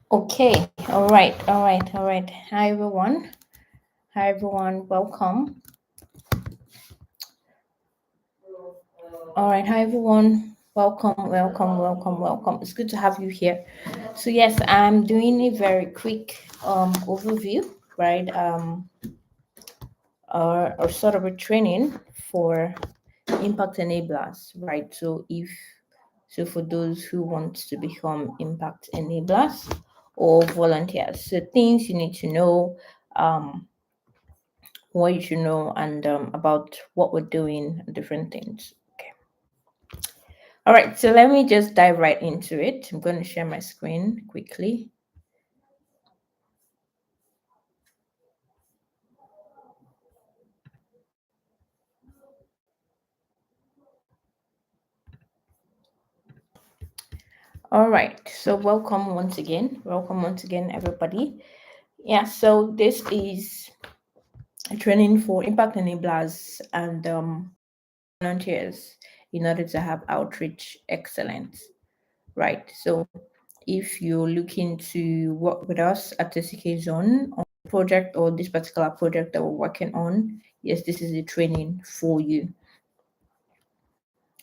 Okay, all right. Hi everyone. Hi everyone, welcome. All right, hi everyone. Welcome. It's good to have you here. So yes, I'm doing a very quick overview, right? Or sort of a training for impact enablers, right? So for those who want to become impact enablers or volunteers. So things you need to know, um what you should know and about what we're doing, different things. Okay. All right. So let me just dive right into it. I'm going to share my screen quickly. All right. So welcome once again. Welcome once again, everybody. Yeah. So this is a training for impact enablers and volunteers in order to have outreach excellence. Right. So if you're looking to work with us at TCK Zone on a project or this particular project that we're working on, yes, this is a training for you.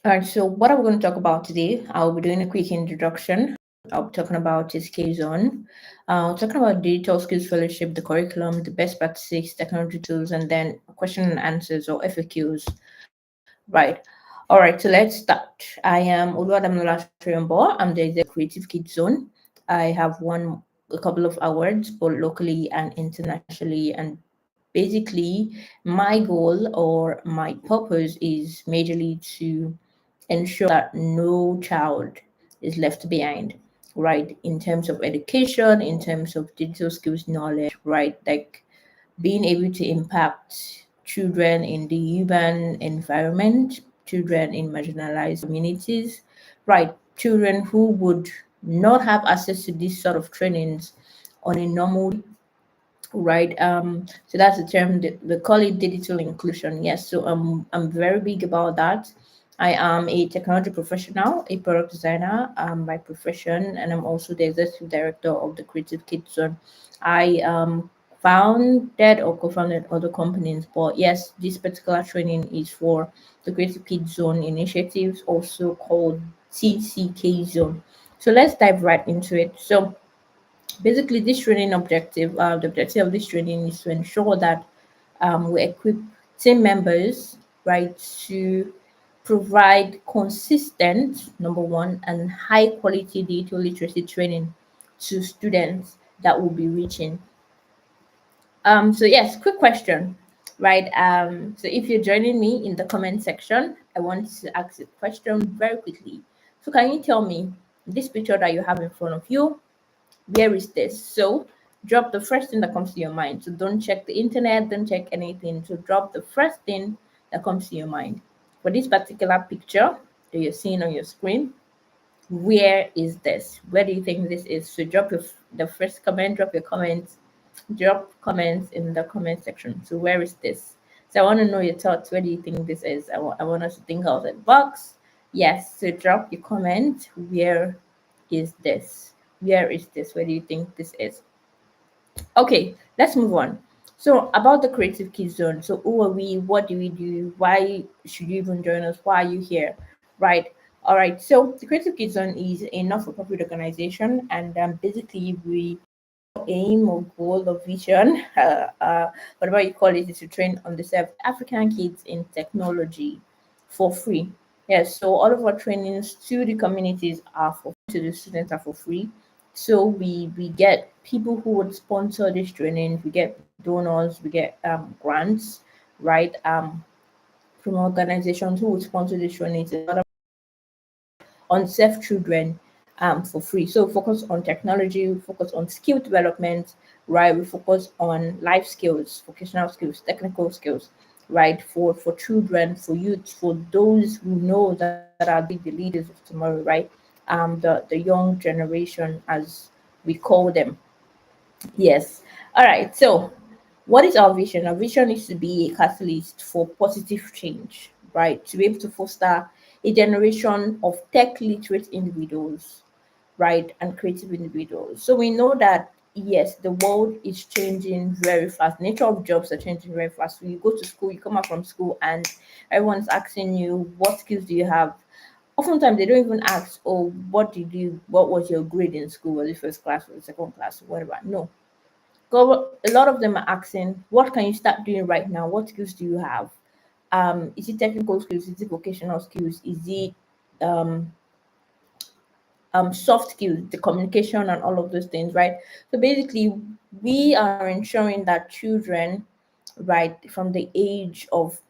All right, so what are we going to talk about today? I'll be doing a quick introduction. I'll be talking about TCK Zone, talking about Digital Skills Fellowship, the curriculum, the best practices, technology tools, and then question and answers or FAQs. Right. All right, so let's start. I am Oluwadamila Triumbo. I'm the Creative Kids Zone. I have won a couple of awards, both locally and internationally. And basically, my goal or my purpose is majorly to ensure that no child is left behind, right? In terms of education, in terms of digital skills knowledge, right? Like being able to impact children in the urban environment, children in marginalized communities, right? Children who would not have access to these sort of trainings on a normal, right? So that's the term that they call it, digital inclusion. Yes, so I'm very big about that. I am a technology professional, a product designer by profession, and I'm also the executive director of the Creative Kids Zone. I founded or co-founded other companies, but yes, this particular training is for the Creative Kids Zone initiatives, also called TCK Zone. So let's dive right into it. So basically, this training objective, the objective of this training is to ensure that we equip team members, right, to provide consistent, number one, and high quality digital literacy training to students that will be reaching. So yes, quick question, right? So if you're joining me in the comment section, I want to ask a question very quickly. So can you tell me this picture that you have in front of you? Where is this? So drop the first thing that comes to your mind. So don't check the internet, don't check anything. So drop the first thing that comes to your mind. For this particular picture that you're seeing on your screen, where is this? Where do you think this is? So drop the first comment, drop your comments, drop comments in the comment section. So where is this? So I want to know your thoughts. Where do you think this is? I want us to think out of the box. Yes, so drop your comment. Where is this? Where is this? Where do you think this is? Okay, let's move on. So about the Creative Kids Zone. So who are we? What do we do? Why should you even join us? Why are you here? Right. All right. So the Creative Kids Zone is a not-for-profit organization, and basically we aim or goal or vision, whatever you call it, is to train underserved African kids in technology for free. Yes, so all of our trainings to the communities are to the students are for free. So we get people who would sponsor this training, we get donors, we get grants, right? From organizations who would sponsor this training in order unserved children for free. So focus on technology, we focus on skill development, right? We focus on life skills, vocational skills, technical skills, right? For children, for youth, for those who know that are the leaders of tomorrow, right? The young generation as we call them. Yes. All right. So what is our vision? Our vision is to be a catalyst for positive change, right? To be able to foster a generation of tech literate individuals, right, and creative individuals. So we know that yes, the world is changing very fast. Nature of jobs are changing very fast. So you go to school, you come out from school, and everyone's asking you, what skills do you have? Oftentimes they don't even ask, oh, what was your grade in school? Was it first class or second class or whatever? No. A lot of them are asking, what can you start doing right now? What skills do you have? Is it technical skills? Is it vocational skills? Is it um, soft skills, the communication and all of those things, right? So basically, we are ensuring that children, right, from the age of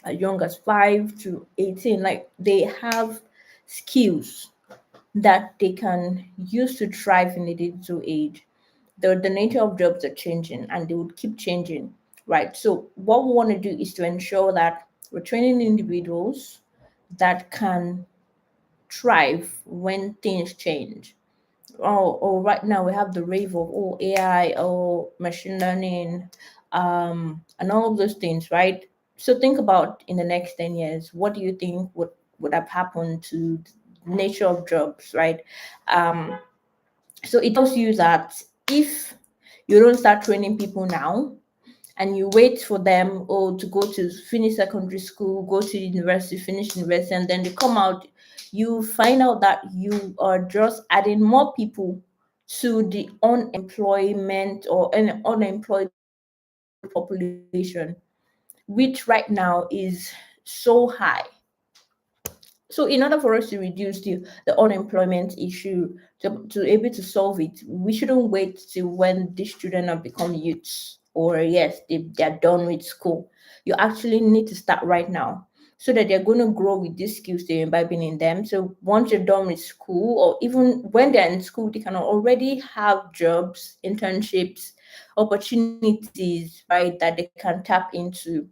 as young as 5 to 18, like they have skills that they can use to thrive in the digital age. The nature of jobs are changing and they would keep changing, right? So what we want to do is to ensure that we're training individuals that can thrive when things change. Or right now we have the rave of AI or machine learning, and all of those things, right? So think about in the next 10 years, what do you think would have happened to the nature of jobs, right? Um, so it tells you that if you don't start training people now, and you wait for them to go to finish secondary school, go to university, finish university, and then they come out, you find out that you are just adding more people to the unemployment or an unemployed population, which right now is so high. So in order for us to reduce the unemployment issue, to able to solve it, we shouldn't wait till when these children have become youths or yes, they're done with school. You actually need to start right now so that they're going to grow with these skills they're imbibing in them. So once you're done with school, or even when they're in school, they can already have jobs, internships, opportunities, right, that they can tap into.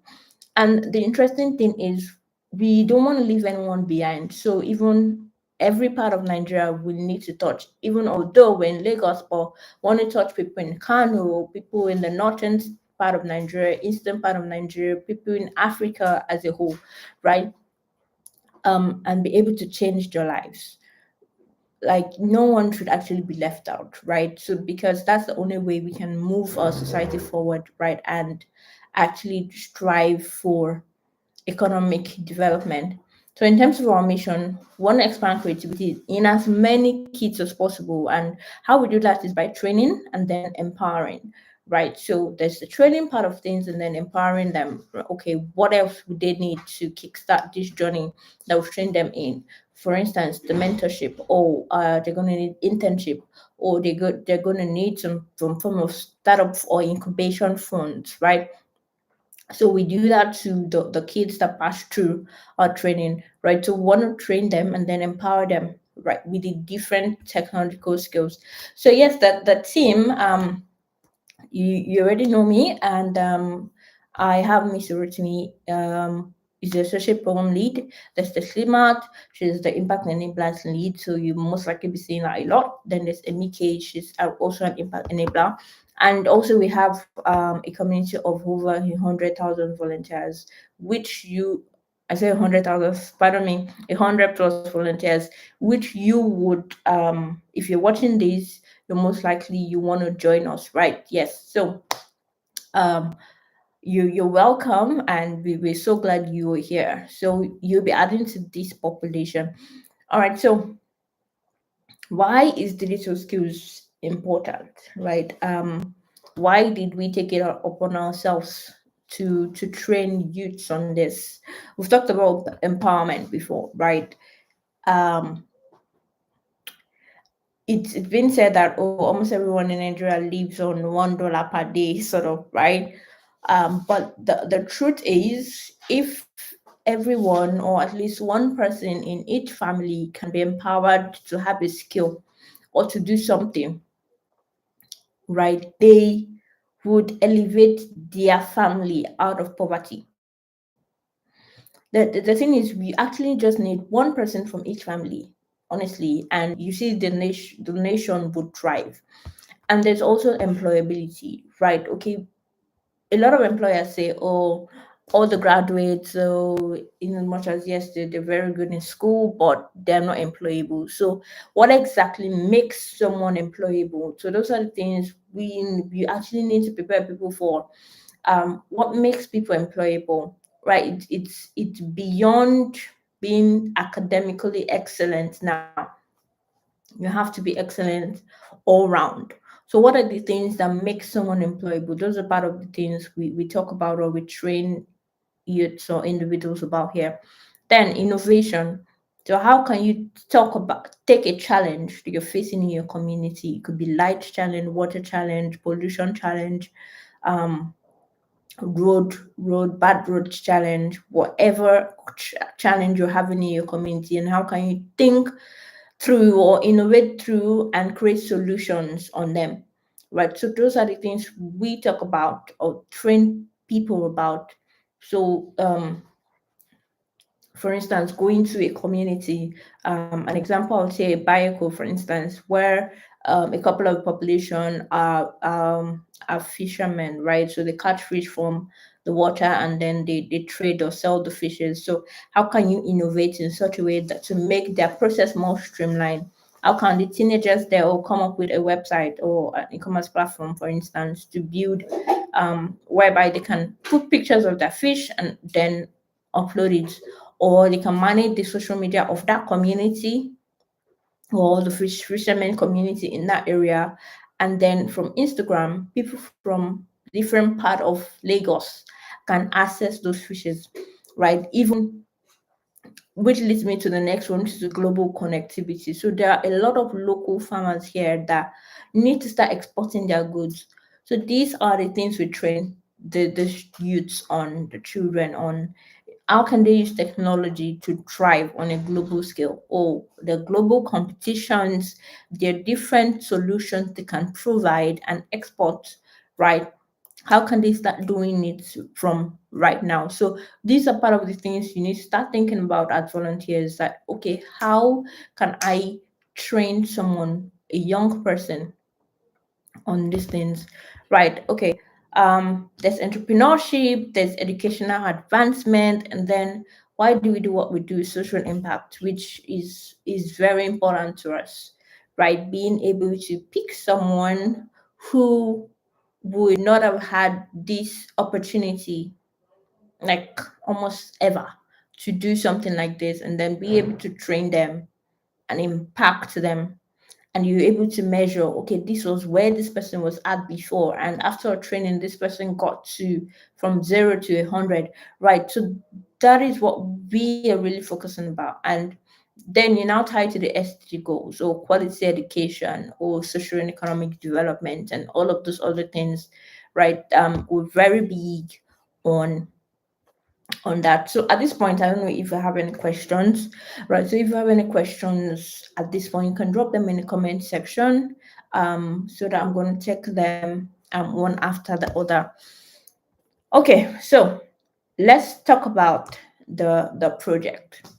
And the interesting thing is, we don't want to leave anyone behind. So even every part of Nigeria will need to touch, even although we're in Lagos, but want to touch people in Kano, people in the northern part of Nigeria, eastern part of Nigeria, people in Africa as a whole, right? And be able to change their lives. Like no one should actually be left out, right? So because that's the only way we can move our society forward, right? And actually strive for economic development. So, in terms of our mission, we want to expand creativity in as many kids as possible. And how we do that is by training and then empowering, right? So, there's the training part of things and then empowering them. Okay, what else would they need to kickstart this journey that we've trained them in? For instance, the mentorship, or they're going to need internship, or they're going to need some form of startup or incubation funds, right? So we do that to the kids that pass through our training, right? So we want to train them and then empower them, right, with the different technological skills. So yes, that the team, you already know me, and I have Miss Rotimi, is the associate program lead. There's the Slimat, she's the impact and enablers lead, so you most likely be seeing her a lot. Then there's Emike, she's also an impact enabler. And also we have a community of over 100,000 volunteers, which you, I say 100,000, pardon me, 100 plus volunteers, which you would, if you're watching this, you're most likely you want to join us, right? Yes. So um, you're welcome, and we're so glad you are here. So you'll be adding to this population. All right. So why is digital skills important, right? Why did we take it upon ourselves to train youths on this? We've talked about empowerment before, right? Um, it's been said that almost everyone in Nigeria lives on $1 per day, sort of, right? But the truth is, if everyone or at least one person in each family can be empowered to have a skill or to do something, right, they would elevate their family out of poverty. The thing is, we actually just need one person from each family, honestly, and you see the nation would thrive. And there's also employability, right? Okay, a lot of employers say, oh, all the graduates. So in as much as yes, they're very good in school, but they're not employable. So what exactly makes someone employable? So those are the things we actually need to prepare people for. What makes people employable, right? It's beyond being academically excellent. Now you have to be excellent all round. So what are the things that make someone employable? Those are part of the things we talk about or we train youths or individuals about here. Then innovation. So how can you take a challenge that you're facing in your community? It could be light challenge, water challenge, pollution challenge, um, bad road challenge, whatever challenge you're having in your community, and how can you think through or innovate through and create solutions on them, right? So those are the things we talk about or train people about. So for instance, going to a community, an example, I would say Bayeko, for instance, where a couple of population are fishermen, right? So they catch fish from the water and then they trade or sell the fishes. So how can you innovate in such a way that to make their process more streamlined? How can the teenagers there all come up with a website or an e-commerce platform, for instance, to build whereby they can put pictures of their fish and then upload it, or they can manage the social media of that community or the fishermen community in that area. And then from Instagram, people from different part of Lagos can access those fishes, right? Even which leads me to the next one, which is the global connectivity. So there are a lot of local farmers here that need to start exporting their goods. So these are the things we train the youths on, the children on. How can they use technology to thrive on a global scale? Or the global competitions, there are different solutions they can provide and export, right? How can they start doing it from right now? So these are part of the things you need to start thinking about as volunteers, that okay, how can I train someone, a young person, on these things, right? Okay, there's entrepreneurship, there's educational advancement, and then why do we do what we do? Social impact, which is very important to us, right? Being able to pick someone who would not have had this opportunity, like almost ever, to do something like this, and then be able to train them and impact them, and you're able to measure, okay, this was where this person was at before, and after training this person got to from 0 to 100, right? So that is what we are really focusing about. And then you now tie to the SDG goals, or quality education, or social and economic development, and all of those other things, right? We're very big on that. So at this point, I don't know if I have any questions, right? So if you have any questions at this point, you can drop them in the comment section, so that I'm going to take them one after the other. Okay, so let's talk about the project.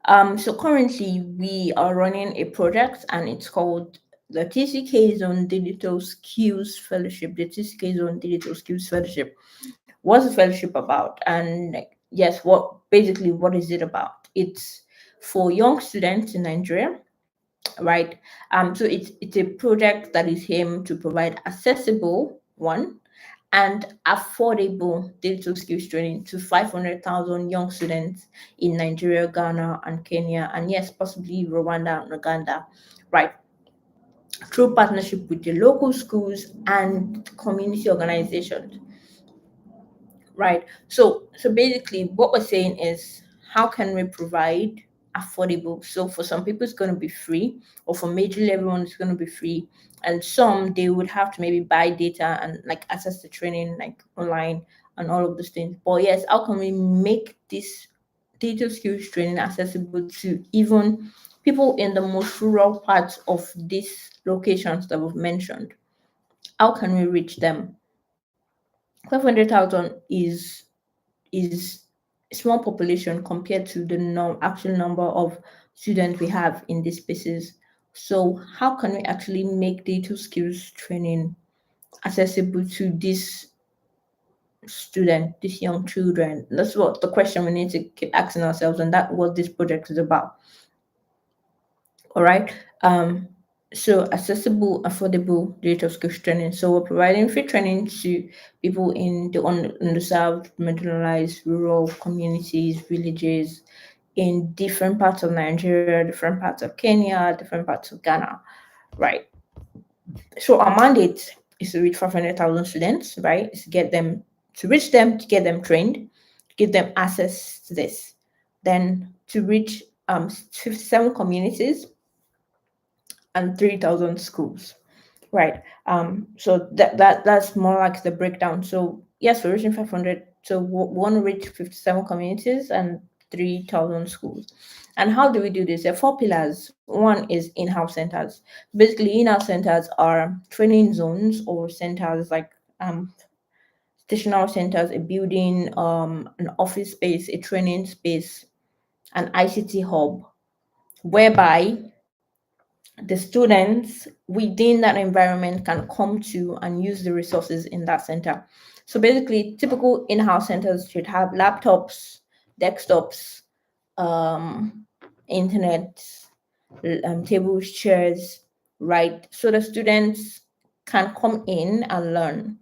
So currently we are running a project, and it's called the TCK Zone Digital Skills Fellowship. The TCK Zone Digital Skills Fellowship. What's the fellowship about? And yes, what is it about? It's for young students in Nigeria, right? So it's a project that is aimed to provide accessible one and affordable digital skills training to 500,000 young students in Nigeria, Ghana, and Kenya, and yes, possibly Rwanda and Uganda, right? Through partnership with the local schools and community organizations. Right. So basically what we're saying is, how can we provide affordable? So for some people it's going to be free, or for majorly everyone it's going to be free, and some they would have to maybe buy data and like access the training like online and all of those things. But yes, how can we make this digital skills training accessible to even people in the most rural parts of these locations that we've mentioned? How can we reach them? 500,000 is a small population compared to the actual number of students we have in these spaces. So how can we actually make digital skills training accessible to this student, these young children. That's what the question we need to keep asking ourselves, and that's what this project is about. All right. So accessible, affordable digital skills training. So we're providing free training to people in the underserved, marginalized, rural communities, villages, in different parts of Nigeria, different parts of Kenya, different parts of Ghana. Right. So our mandate is to reach 500,000 students. Right. Is to get them, to reach them, to get them trained, give them access to this. Then to reach 57 communities and 3,000 schools. Right. So that's more like the breakdown. So yes, we're reaching 500. So we want to reach 57 communities and 3,000 schools. And how do we do this? There are four pillars. One is in-house centers. Basically, in-house centers are training zones or centers like stationary centers, a building, an office space, a training space, an ICT hub, whereby the students within that environment can come to and use the resources in that center. So basically, typical in-house centers should have laptops, desktops, um, internet, tables, chairs, right? So the students can come in and learn.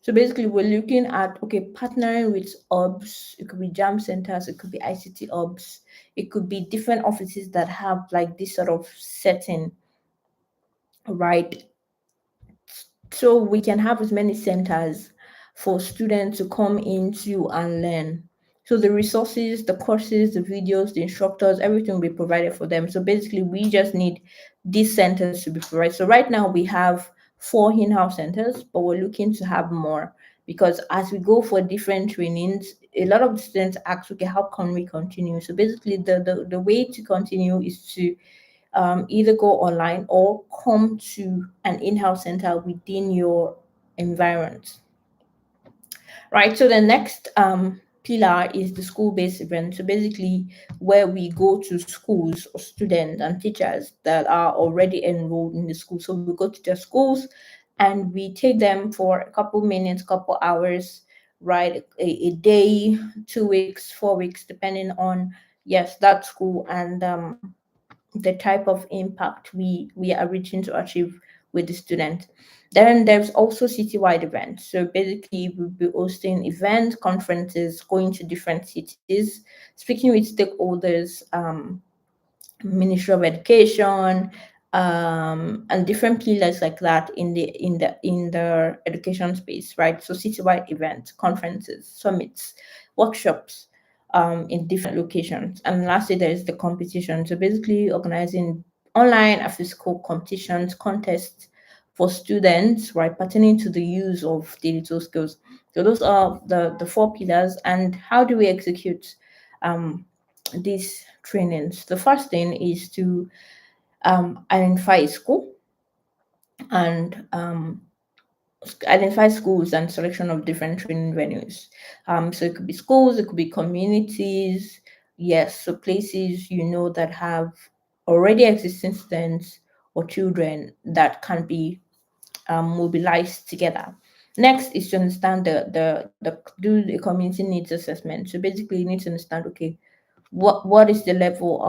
So basically, we're looking at okay, partnering with hubs. It could be jam centers, it could be ICT hubs, it could be different offices that have like this sort of setting, right? So we can have as many centers for students to come into and learn. So the resources, the courses, the videos, the instructors, everything will be provided for them. So basically, we just need these centers to be provided. So right now we have 4 in-house centers, but we're looking to have more because as we go for different trainings, a lot of the students ask, okay, how can we continue? So basically, the way to continue is to either go online or come to an in-house center within your environment. Right. So the next pillar is the school-based event. So basically, where we go to schools or students and teachers that are already enrolled in the school. So we go to their schools and we take them for a couple minutes, couple hours, right? A day, 2 weeks, 4 weeks, depending on yes that school and the type of impact we are reaching to achieve with the student. Then there's also citywide events. So basically, we'll be hosting events, conferences, going to different cities, speaking with stakeholders, Ministry of Education, and different pillars like that in the education space, right? So citywide events, conferences, summits, workshops, in different locations. And lastly, there is the competition. So basically, organizing online and physical competitions, contests for students, right, pertaining to the use of digital skills. So those are the four pillars. And how do we execute? These trainings. The first thing is to identify a school and identify schools and selection of different training venues. So it could be schools, it could be communities, yes, so places that have already existing students or children that can be mobilized together. Next is to understand the do the community needs assessment. So basically, you need to understand okay, what is the level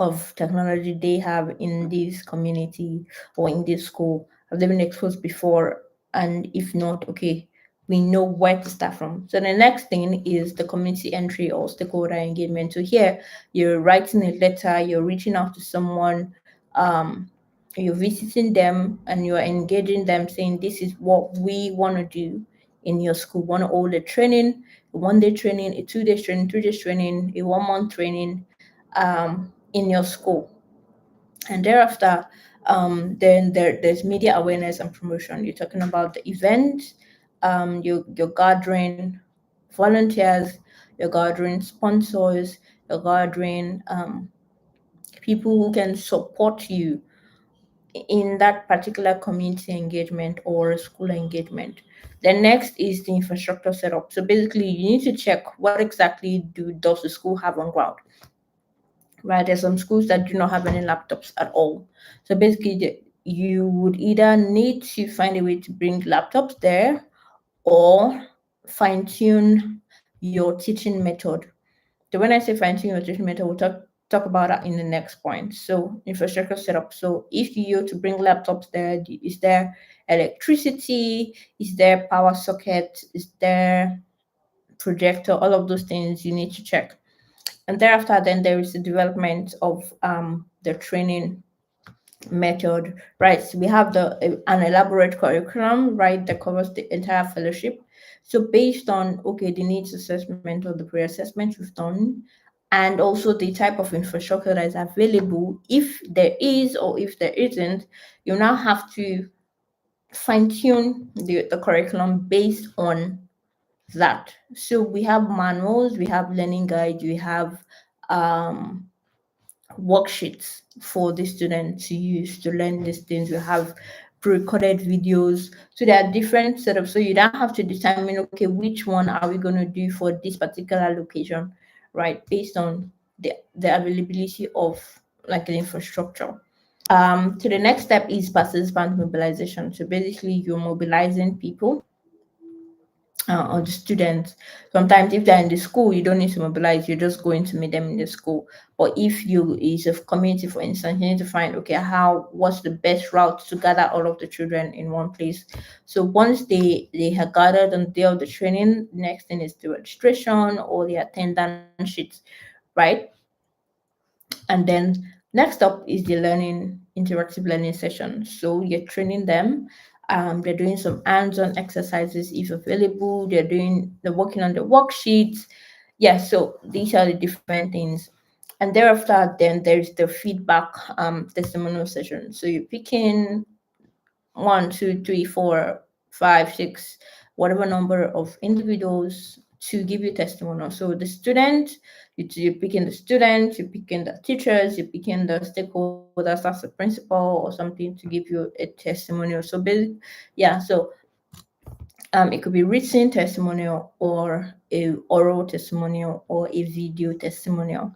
of technology they have in this community or in this school? Have they been exposed before? And if not, okay, we know where to start from. So the next thing is the community entry or stakeholder engagement. So here you're writing a letter, you're reaching out to someone, um, you're visiting them and you're engaging them saying this is what we want to do in your school. We want to hold a training, a 1 day training, a 2 day training, 3 days training, a 1 month training in your school. And thereafter, then there's media awareness and promotion. You're talking about the event, you're gathering volunteers, you're gathering sponsors, you're gathering people who can support you in that particular community engagement or school engagement. The next is the infrastructure setup. So basically, you need to check what exactly does the school have on ground, right? There's some schools that do not have any laptops at all. So basically, you would either need to find a way to bring laptops there, or fine tune your teaching method. So when I say fine tune your teaching method, we'll talk about that in the next point. So infrastructure setup. So if you to bring laptops there, is there electricity? Is there power socket? Is there projector? All of those things you need to check. And thereafter, then there is the development of the training method, right? So we have an elaborate curriculum, right, that covers the entire fellowship. So based on the needs assessment or the pre-assessment we've done, and also the type of infrastructure that is available, if there is or if there isn't, you now have to fine-tune the curriculum based on that. So we have manuals, we have learning guides, we have um worksheets for the student to use to learn these things. We have pre-recorded videos. So there are different setups. So you don't have to determine, okay, which one are we going to do for this particular location, right? Based on the availability of like the infrastructure. So the next step is participant mobilization. So basically you're mobilizing people or the students. Sometimes if they're in the school, you don't need to mobilize, you're just going to meet them in the school. Or if you is a community, for instance, you need to find what's the best route to gather all of the children in one place. So once they have gathered on the day of the training, next thing is the registration or the attendance sheets, right? And then next up is the interactive learning session. So you're training them. They're doing some hands-on exercises if available. They're working on the worksheets. Yeah, so these are the different things. And thereafter, then there's the feedback testimonial session. So you're picking one, two, three, four, five, six, whatever number of individuals to give you testimonial. So the student, you're picking the students, you're picking the teachers, you're picking the stakeholders, that's the principal or something to give you a testimonial. So so it could be written testimonial or a oral testimonial or a video testimonial.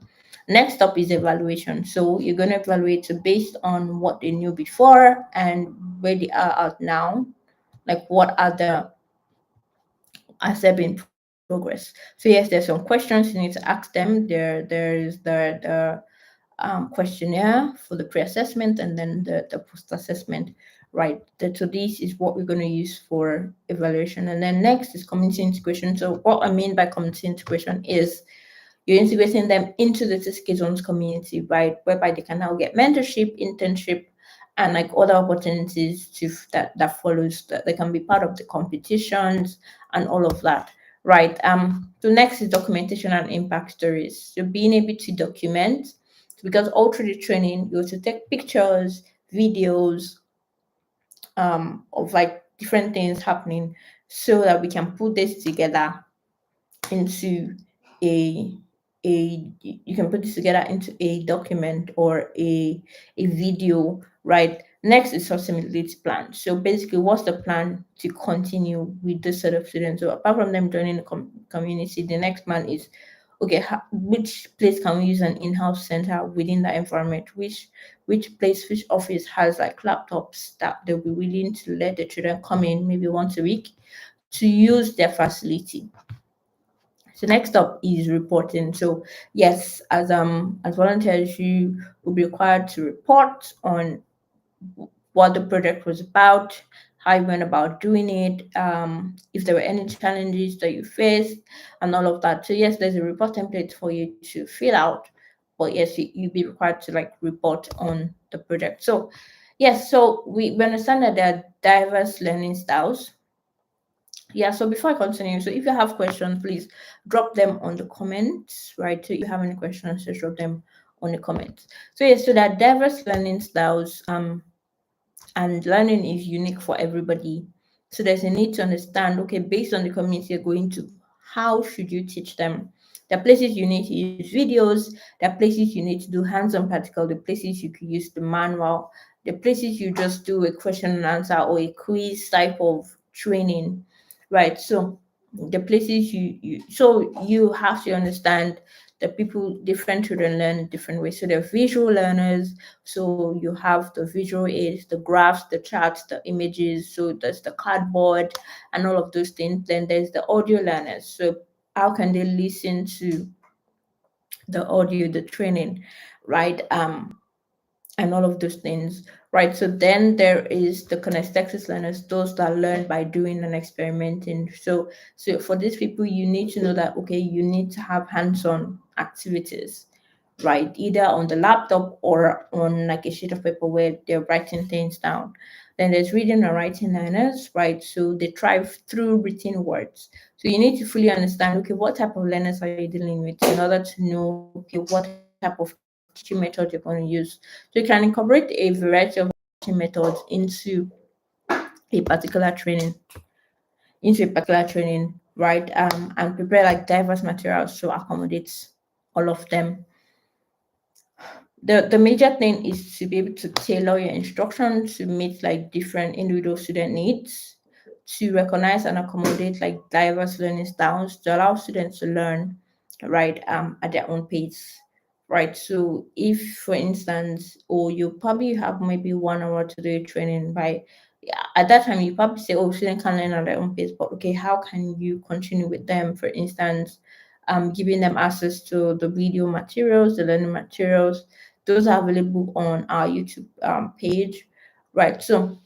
Next up is evaluation. So you're going to evaluate based on what they knew before and where they are at now. Like what are the has there been progress? So yes, there's some questions you need to ask them. There is the questionnaire for the pre-assessment and then the post-assessment, right? So this is what we're going to use for evaluation. And then next is community integration. So what I mean by community integration is you're integrating them into the TSK Zones community, right? Whereby they can now get mentorship, internship, and like other opportunities that follows that they can be part of the competitions and all of that, right? So next is documentation and impact stories. So being able to document, because all through the training you have to take pictures, videos of like different things happening so that we can put this together into a you can put this together into a document or a video, right? Next is sustainability plan. So basically, what's the plan to continue with this set of students? So apart from them joining the community, the next plan is okay, which place can we use an in-house center within that environment? Which office has like laptops that they'll be willing to let the children come in maybe once a week to use their facility. So next up is reporting. So yes, as volunteers, you will be required to report on what the project was about, how you went about doing it, if there were any challenges that you faced, and all of that. So yes, there's a report template for you to fill out, but yes, you'll be required to like report on the project. So yes, so we understand that there are diverse learning styles. Yeah, so before I continue, so if you have questions, please drop them on the comments, right? So if you have any questions, just drop them on the comments. So yes, so there are diverse learning styles, and learning is unique for everybody. So there's a need to understand, okay, based on the community you're going to, how should you teach them? There are places you need to use videos, there are places you need to do hands-on practical, the places you could use the manual, the places you just do a question and answer or a quiz type of training, right? So the places you have to understand the people, different children learn different ways. So they're visual learners. So you have the visual aids, the graphs, the charts, the images. So there's the cardboard and all of those things. Then there's the audio learners. So how can they listen to the audio, the training, right? And all of those things, right? So then there is the kinesthetic learners, those that learn by doing and experimenting. So for these people, you need to know that okay, you need to have hands-on activities, right? Either on the laptop or on like a sheet of paper where they're writing things down. Then there's reading and writing learners, right? So they thrive through written words. So you need to fully understand, okay, what type of learners are you dealing with in order to know, okay, what type of teaching method you're going to use. So you can incorporate a variety of teaching methods a particular training, into a particular training, right? And prepare like diverse materials to accommodate all of them. The major thing is to be able to tailor your instruction to meet like different individual student needs, to recognize and accommodate like diverse learning styles to allow students to learn right at their own pace, right? So if for instance, or you probably have maybe 1 hour to do a training by, yeah, at that time you probably say, oh, students can learn at their own pace, but okay, how can you continue with them? For instance, giving them access to the video materials, the learning materials. Those are available on our YouTube page, right? So,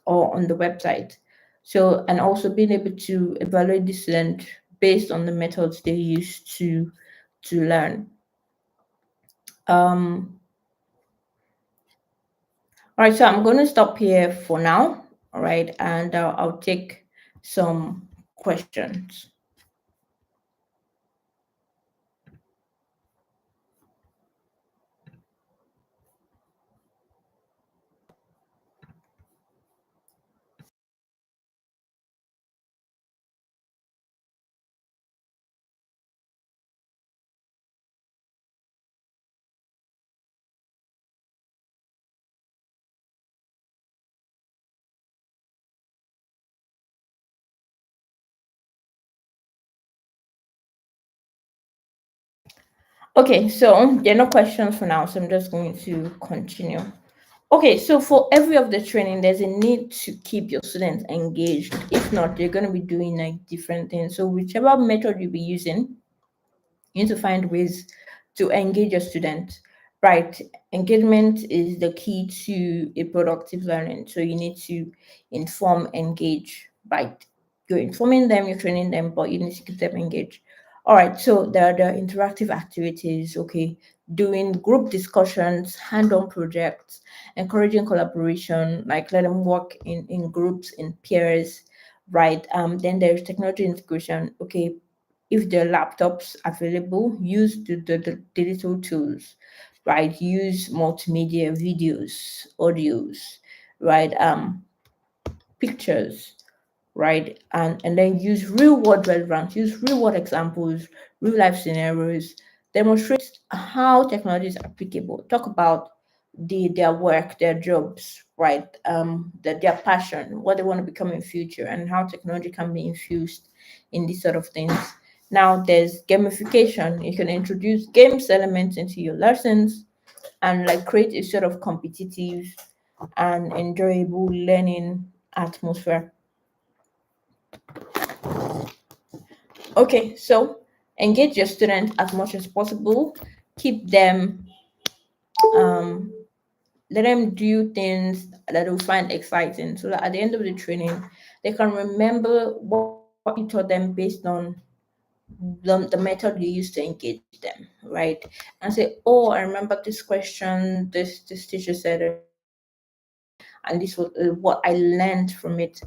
or on the website. So, and also being able to evaluate the student based on the methods they use to learn. Um, all right, so I'm going to stop here for now. All right, and I'll take some questions. Okay, so there are no questions for now, so I'm just going to continue. Okay, so for every of the training, there's a need to keep your students engaged. If not, they're going to be doing like different things. So whichever method you'll be using, you need to find ways to engage your students, right? Engagement is the key to a productive learning. So you need to inform, engage, right? You're informing them, you're training them, but you need to keep them engaged. All right, so there are the interactive activities, okay, doing group discussions, hand-on projects, encouraging collaboration, like let them work in groups, in peers, right? Then there's technology integration, okay, if there are laptops available, use the digital tools, right? Use multimedia videos, audios, right? Pictures, right? And then use real world relevance, use real world examples, real life scenarios, demonstrate how technology is applicable. Talk about their work, their jobs, right? Their passion, what they want to become in future, and how technology can be infused in these sort of things. Now there's gamification. You can introduce games elements into your lessons and like create a sort of competitive and enjoyable learning atmosphere. Okay, so engage your students as much as possible. Keep them, um, let them do things that they'll find exciting so that at the end of the training, they can remember what you taught them based on the method you used to engage them, right? And say, oh, I remember this question, this teacher said and this was what I learned from it.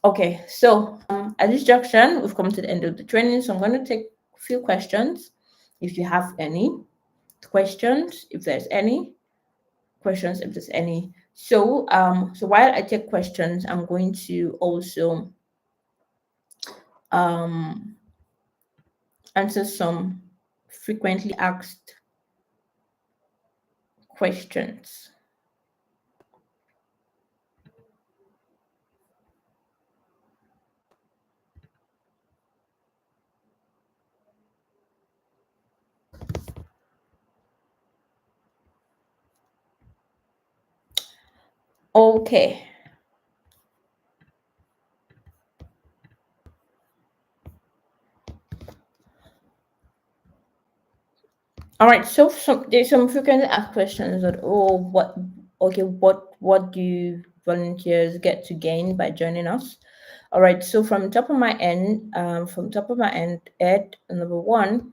Okay, so at this junction, we've come to the end of the training. So I'm going to take a few questions. If you have any questions, if there's any questions, if there's any. So while I take questions, I'm going to also um, answer some frequently asked questions. Okay. All right. So there's some frequently asked questions that, oh, what, okay, what do volunteers get to gain by joining us? All right. So from top of my end, Ed, number one,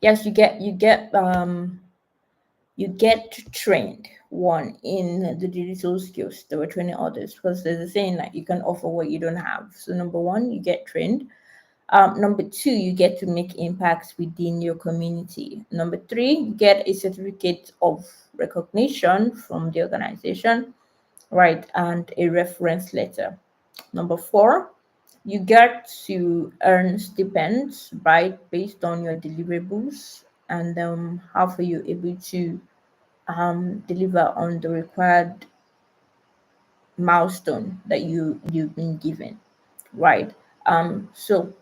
yes, you get trained one in the digital skills that we're training others, because there's a saying that you can offer what you don't have. So number one, you get trained. Number two, you get to make impacts within your community. Number three, you get a certificate of recognition from the organization, right, and a reference letter. Number four, you get to earn stipends, right, based on your deliverables, and how are you able to deliver on the required milestone that you've been given, right? So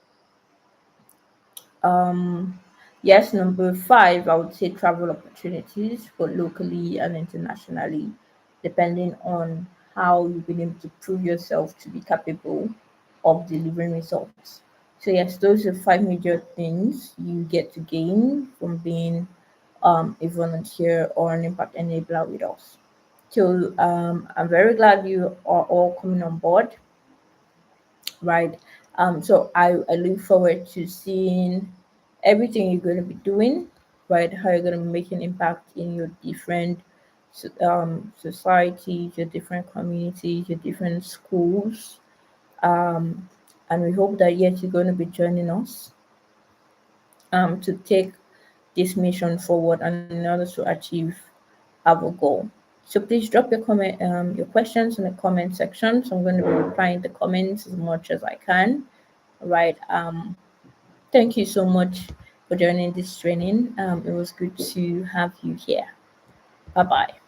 Um, yes, number five, I would say travel opportunities for locally and internationally, depending on how you've been able to prove yourself to be capable of delivering results. So yes, those are five major things you get to gain from being a volunteer or an impact enabler with us. So I'm very glad you are all coming on board, right? So I look forward to seeing everything you're going to be doing, right? How you're going to be making impact in your different societies, your different communities, your different schools. Um, and we hope that yes, you're going to be joining us to take this mission forward and in order to achieve our goal. So please drop your your questions in the comment section. So I'm going to be replying the comments as much as I can. Right. Thank you so much for joining this training. It was good to have you here. Bye bye.